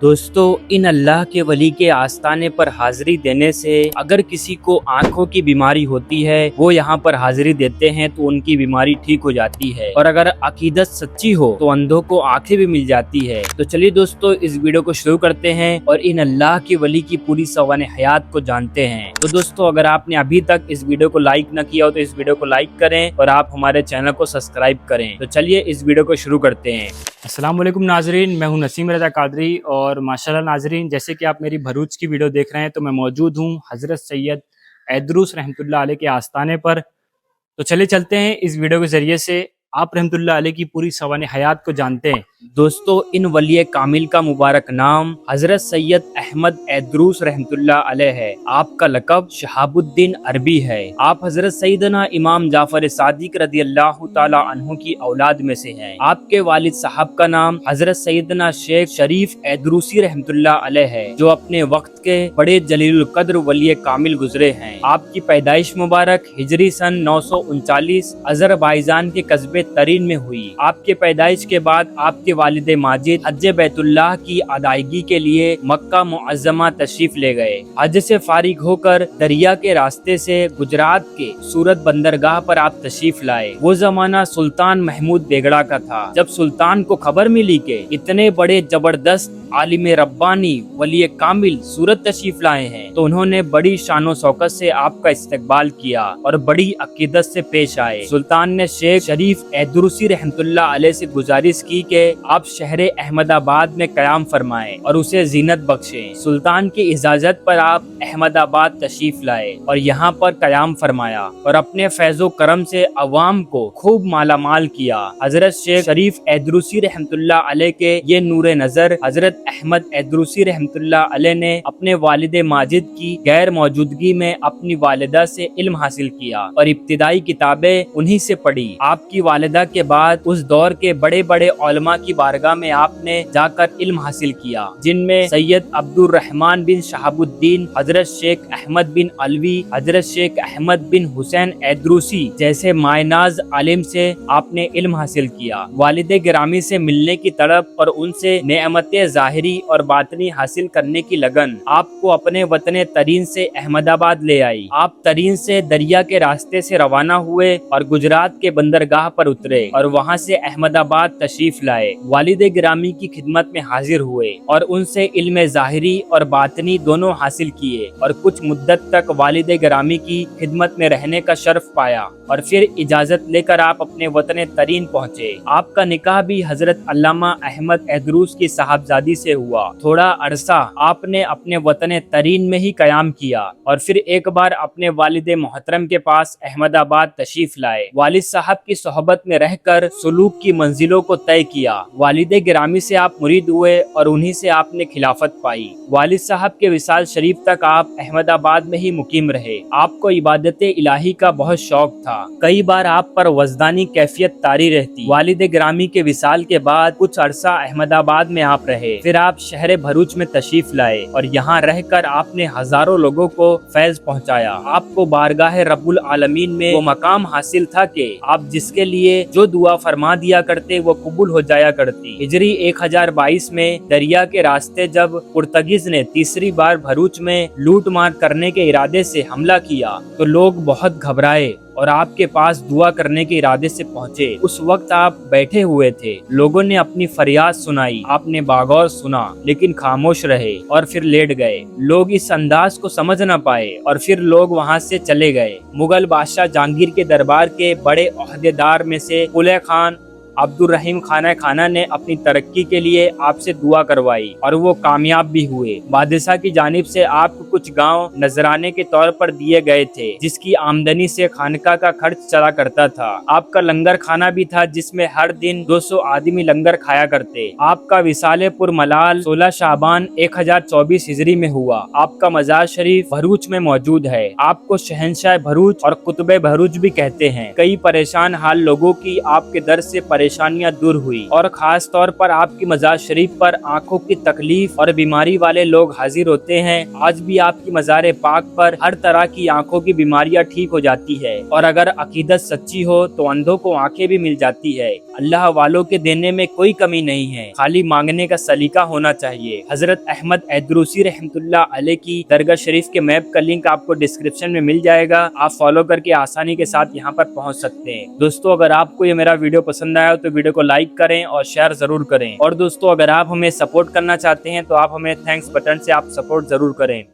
दोस्तों, इन अल्लाह के वली के आस्थाने पर हाजिरी देने से अगर किसी को आंखों की बीमारी होती है, वो यहाँ पर हाजिरी देते हैं तो उनकी बीमारी ठीक हो जाती है। और अगर अकीदत सच्ची हो तो अंधों को आंखें भी मिल जाती है। तो चलिए दोस्तों, इस वीडियो को शुरू करते हैं और इन अल्लाह के वली की पूरी सवाने हयात को जानते हैं। तो दोस्तों, अगर आपने अभी तक इस वीडियो को लाइक न किया हो तो इस वीडियो को लाइक करें और आप हमारे चैनल को सब्सक्राइब करें। तो चलिए इस वीडियो को शुरू करते हैं। अस्सलाम वालेकुम नाजरीन, मैं हूं नसीम रजा कादरी और माशाल्लाह नाजरीन, जैसे कि आप मेरी भरूच की वीडियो देख रहे हैं तो मैं मौजूद हूं हज़रत सैयद ऐदरूस रहमतुल्लाह अलैह के आस्थाने पर। तो चले चलते हैं इस वीडियो के जरिए से आप रहमतुल्लाह अलैह की पूरी सवाने हयात को जानते हैं। दोस्तों, इन वली कामिल का मुबारक नाम हजरत सैयद अहमद ऐदरूस रहमतुल्लाह अलैह है। आपका लक़ब शहाबुद्दीन अरबी है। आप हजरत सैयदना इमाम जाफर सादिक रज़ी अल्लाह तआला अन्हु की औलाद में से हैं। आपके वालिद साहब का नाम हजरत सैयदना शेख शरीफ ऐदरूसी रहमतुल्लाह अलैह है, जो अपने वक्त के बड़े जलीलुल कद्र वली कामिल गुजरे हैं। आपकी पैदाइश मुबारक हिजरी सन 939 अज़रबैजान के कस्बे तरीन में हुई। आपके पैदाइश के बाद आपके वालिद माजिद हज बैतुल्लाह की अदायगी के लिए मक्का मुअज़्ज़मा तशरीफ ले गए। हज से फारिग होकर दरिया के रास्ते से गुजरात के सूरत बंदरगाह पर आप तशरीफ लाए। वो जमाना सुल्तान महमूद बेगड़ा का था। जब सुल्तान को खबर मिली कि इतने बड़े जबरदस्त आलिम रब्बानी वली कामिल सूरत तशरीफ लाए हैं, तो उन्होंने बड़ी शानो शौकत से आपका इस्तकबाल किया और बड़ी अकीदत से पेश आए। सुल्तान ने शेख शरीफ ऐदरूसी रहमतुल्लाह अलैह से गुजारिश की कि आप शहरे अहमदाबाद में कयाम फरमाएं और उसे जीनत बख्शें। सुल्तान की इजाजत पर आप अहमदाबाद तशरीफ लाए और यहाँ पर कयाम फरमाया और अपने फैज़ो करम से अवाम को खूब मालामाल किया। हजरत शेख शरीफ ऐदरूसी रहमतुल्लाह अलैह के ये नूर नजर हजरत अहमद ऐदरूसी रहमतुल्लाह अलैह ने अपने वालिद माजिद की गैर मौजूदगी में अपनी वालिदा से इल्म हासिल किया और इब्तिदाई किताबें उन्हीं से पढ़ी। आपकी वालिदा के बाद उस दौर के बड़े बड़े उलमा की बारगाह में आपने जाकर इल्म हासिल किया, जिनमें सैयद अब्दुर रहमान बिन शहाबुद्दीन, हजरत शेख अहमद बिन अलवी, हजरत शेख अहमद बिन हुसैन ऐदरूसी जैसे मायनाज आलिम से आपने इल्म हासिल किया। वालिद गिरामी से मिलने की तड़प और उनसे नेमतें ज़ाहिरी और बातनी हासिल करने की लगन आपको अपने वतन तरीन से अहमदाबाद ले आई। आप तरीन से दरिया के रास्ते से रवाना हुए और गुजरात के बंदरगाह पर उतरे और वहाँ से अहमदाबाद तशरीफ लाए। वालिद गिरामी की खिदमत में हाजिर हुए और उनसे इल्म ज़ाहिरी और बातनी दोनों हासिल किए और कुछ मुद्दत तक वालिद गिरामी की खिदमत में रहने का शर्फ पाया और फिर इजाजत लेकर आप अपने वतन तरीन पहुँचे। आपका निकाह भी हजरत अल्लामा अहमद ऐदरूस की साहबजादी से हुआ। थोड़ा अरसा आपने अपने वतन तरीन में ही कयाम किया और फिर एक बार अपने वालिद मोहतरम के पास अहमदाबाद तशरीफ लाए। वालिद साहब की सोहबत में रहकर सुलूक की मंजिलों को तय किया। वालिद गिरामी से आप मुरीद हुए और उन्हीं से आपने खिलाफत पाई। वालिद साहब के विसाल शरीफ तक आप अहमदाबाद में ही मुकीम रहे। आपको इबादत इलाही का बहुत शौक था। कई बार आप पर वजदानी कैफियत तारी रहती। वालिद गिरामी के विसाल के बाद कुछ अरसा अहमदाबाद में आप रहे। फिर आप शहर भरूच में तशरीफ लाए और यहाँ रहकर आपने हजारों लोगों को फैज पहुँचाया। आपको बारगाह रब्बुल आलमीन में वो मकाम हासिल था कि आप जिसके लिए जो दुआ फरमा दिया करते वो कबूल हो जाया करती। हिजरी 1022 में दरिया के रास्ते जब पुर्तगीज ने तीसरी बार भरूच में लूट मार करने के इरादे से हमला किया तो लोग बहुत घबराए और आपके पास दुआ करने के इरादे से पहुँचे। उस वक्त आप बैठे हुए थे। लोगों ने अपनी फरियाद सुनाई, आपने बागौर सुना लेकिन खामोश रहे और फिर लेट गए। लोग इस अंदाज को समझ न पाए और फिर लोग वहाँ से चले गए। मुगल बादशाह जहांगीर के दरबार के बड़े ओहदेदार में से कुले खान अब्दुर रहीम खाना ने अपनी तरक्की के लिए आपसे दुआ करवाई और वो कामयाब भी हुए। बादशाह की जानिब से आपको कुछ गांव नजराने के तौर पर दिए गए थे, जिसकी आमदनी से खानका का खर्च चला करता था। आपका लंगर खाना भी था, जिसमें हर दिन 200 आदमी लंगर खाया करते। आपका विसाले पुर मलाल 16 शाबान 1024 हिजरी में हुआ। आपका मजार शरीफ भरूच में मौजूद है। आपको शहनशाह भरूच और कुतुब भरूच भी कहते हैं। कई परेशान हाल लोगों की आपके दर से परेशानियां दूर हुई। और खास तौर पर आपकी मजार शरीफ पर आंखों की तकलीफ और बीमारी वाले लोग हाजिर होते हैं। आज भी आपकी मजार पाक पर हर तरह की आंखों की बीमारियां ठीक हो जाती है। और अगर अकीदत सच्ची हो तो अंधों को आंखें भी मिल जाती है। अल्लाह वालों के देने में कोई कमी नहीं है, खाली मांगने का सलीका होना चाहिए। हजरत अहमद ऐदरूसी रहमतुल्लाह अलैह की दरगाह शरीफ के मैप का लिंक आपको डिस्क्रिप्शन में मिल जाएगा। आप फॉलो करके आसानी के साथ यहाँ पर पहुँच सकते हैं। दोस्तों, अगर आपको ये मेरा वीडियो पसंद आया तो वीडियो को लाइक करें और शेयर जरूर करें। और दोस्तों, अगर आप हमें सपोर्ट करना चाहते हैं तो आप हमें थैंक्स बटन से आप सपोर्ट जरूर करें।